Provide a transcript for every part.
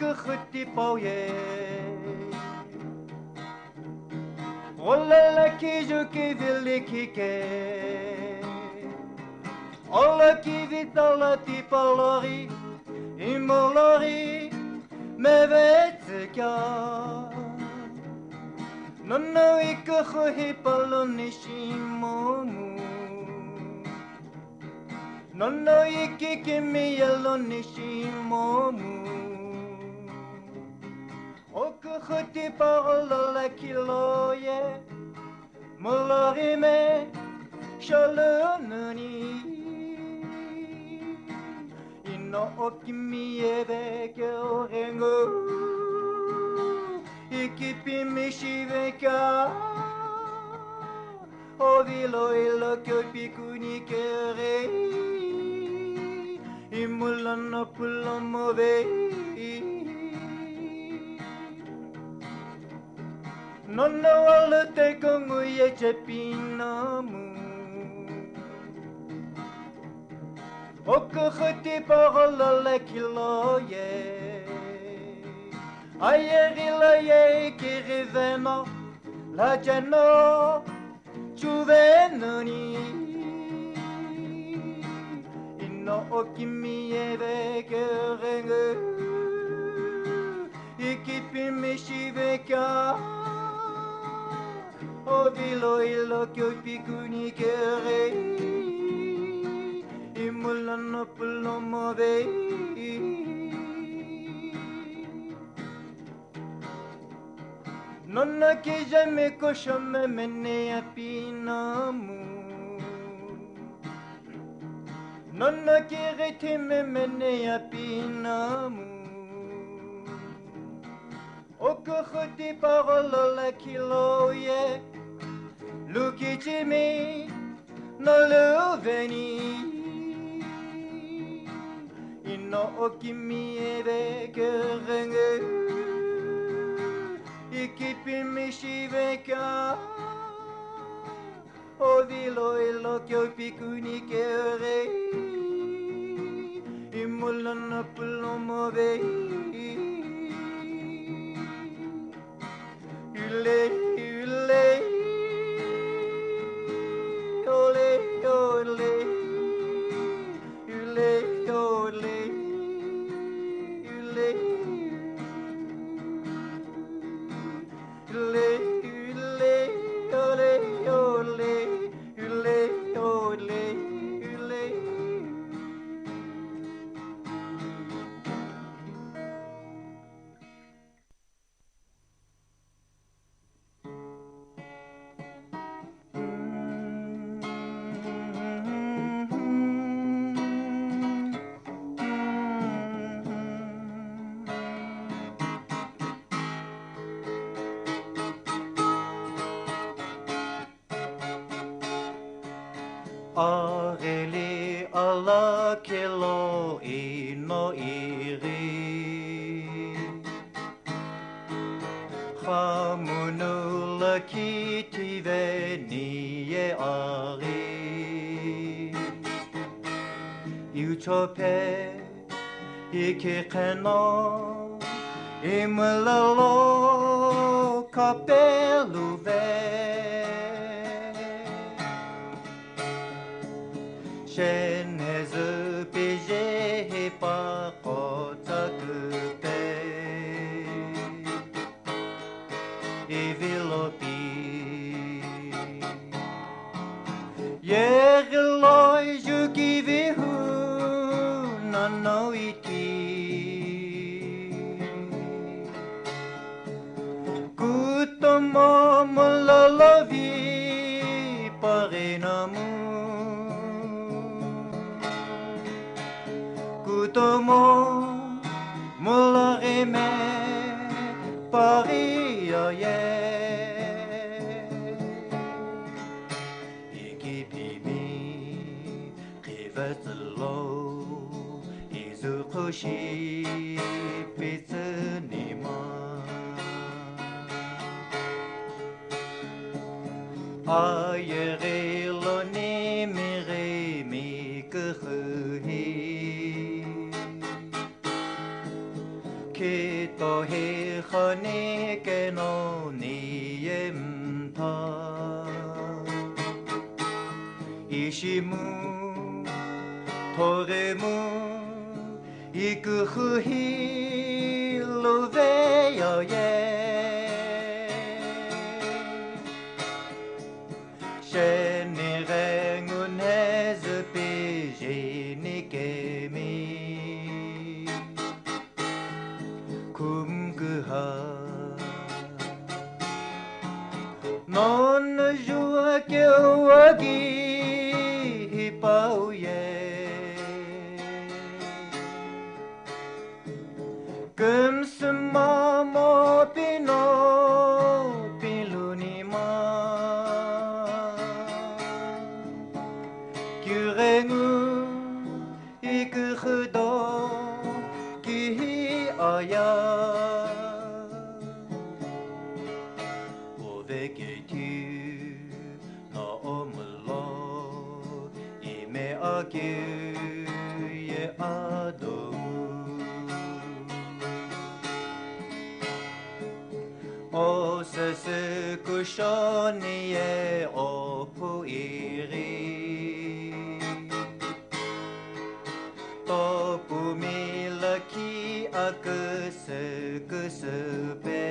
كختي باوية ولا لكي جو كيفي لكيكي الله كيفي طلتي بالوري إمولوري مبتكا نونو إكخوهي بالونيشيمومو نونو إكيكيمي يلونيشيمومو أكخوتي باولا كيلويه مولوريمي شالونوني No okimiye ke orengo ikipi mishiveka ovilo ilo kopikuni kere imulano pulomove nonno walute kongu yechepinamu Okukhti parola la kiloye Ayeriloye ki riveno La jano Chuvenoni Inno okimieve ke renge Ikipi mishiveka Ovilo ilo kyopikuni kere Mulano pulomove Nonna che jamais cochome mene a pinamu Nonna che retime mene a pinamu O cochoti parola la kiloye Luki Jimmy no lo veni No okimieve ke renge Ikipi mishiveka Ovilo ilo kyo pikuni kere Imulana pulomove Ule Ole ole Ule ole Arele ala kelo ino iri Khamunu la kiti veniye ari Utope iki keno imlalo kapeluve Sheneze peje pa kota kupe Evilopi Yerloi jukivihu nanoiti Kutomo mulalavi parinamu Kutomo mulareme pariaye Ikipimi rivetlo izukoshi pitsunima Ayere lo nimire mi kuhi Ke 羽家のにえんた石むとれむいくふひろべよえシェニレングネズピジニケミクムクハNon joue que wagi pauye Comme ce maman pino pilunima Kurengu ikhudo ki aya Ye ado O se se kushoni ye o puiri To pumila ki akse kusepe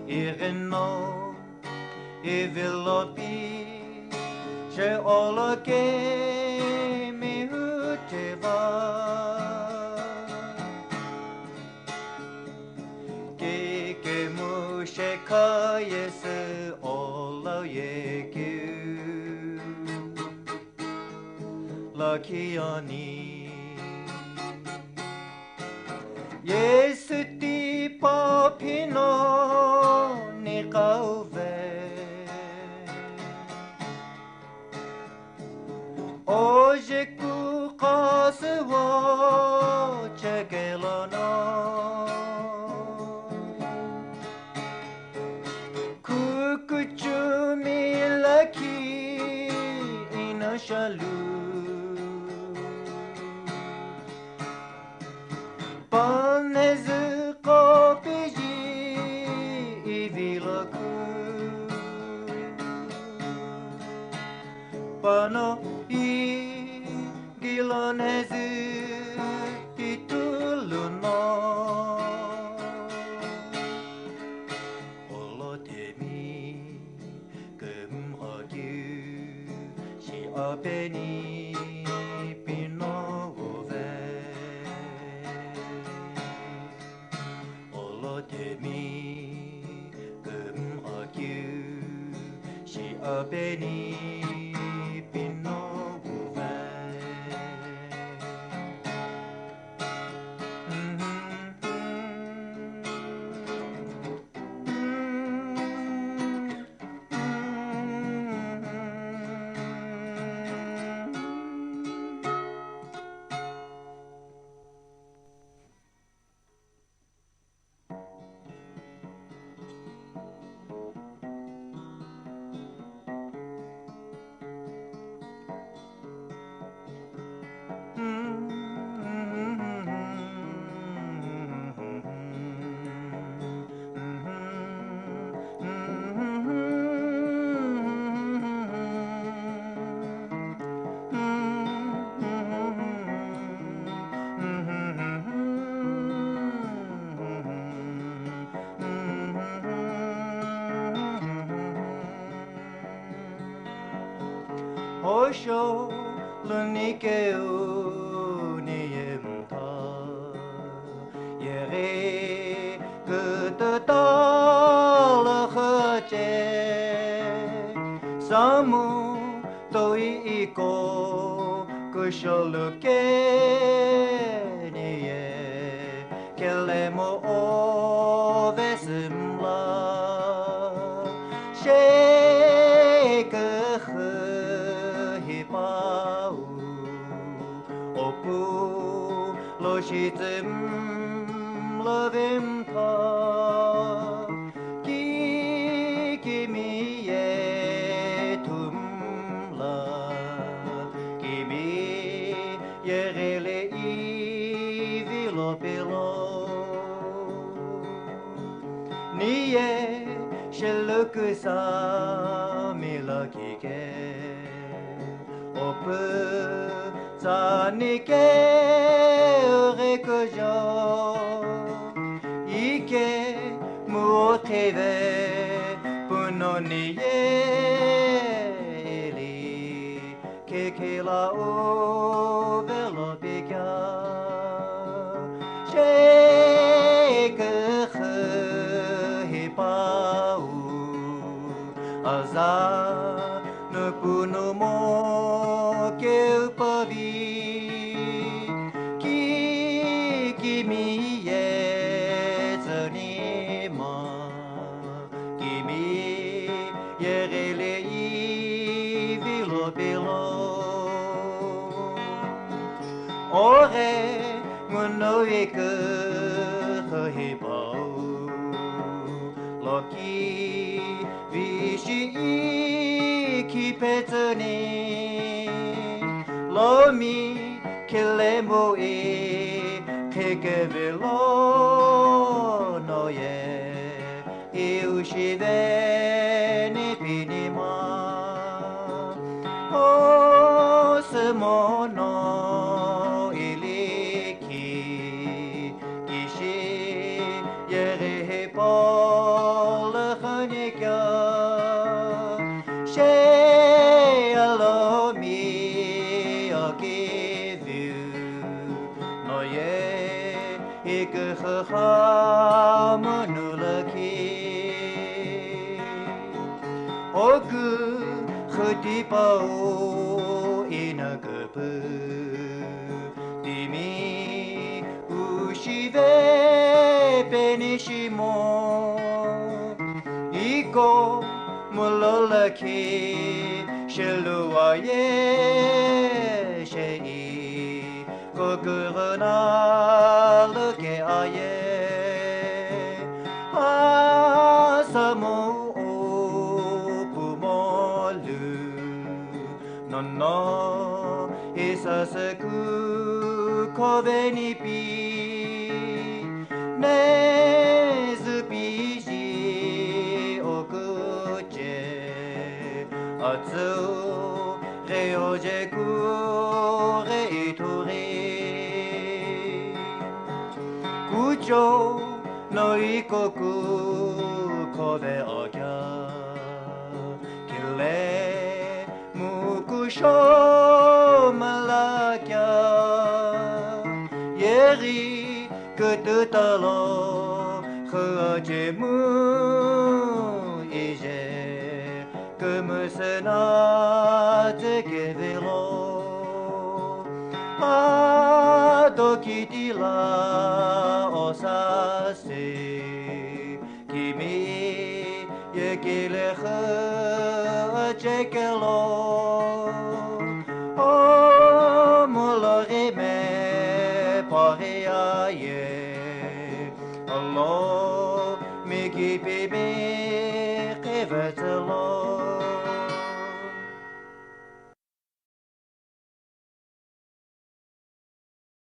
Ireno Evilopi Je oloke mi uteva Kike mu shekayese olo yekyu Lakiani Yesu ti papino ni kauve Hoje ku qaswa chekelana Kukuchu milaki inashalu Panez kopiji ivilaku Pano Gilonese ituluno Olotemi gemragyu si apeni pinove Olotemi gemragyu si apeni Hosho lunike uniemta Yere gudata lahache Samu toi iko kusholuke Niye kelemo ovesimla Loshizim lovim ta Kimi ye tumla Kimi ye rele ivilo pelo くさみらきけおぷさにけうれくじょいけむてべぷのにえりけけらおべろびきゃシェイクAza ne puno mo ke pavi ki mi ye zani ma kimi ye rele I vilo bilo ore ngono ke he pa loki Vishi ki petani Lomi kilemo e kekevelo no ye Iushive ni pinima O semono iliki Kishi yere pol khanika Say hello me, I'll give you No ye, ik ga manulaki Oku khutipao inagapu Dimi ushive penishimo Iko Mulolaki Sheluaye Shei Kokuruna Luke Aye Asamo Pumolu Nono Isasaku Koveni Pi Nezupiji Atsu reoje kure ituri Kucho no ikoku kobe akya Kile mukusho malakya Yeri kututalo khaje mu ije Comme sena te kevelo Adoki la osase Kimi yekile chekelo O molore me pare aye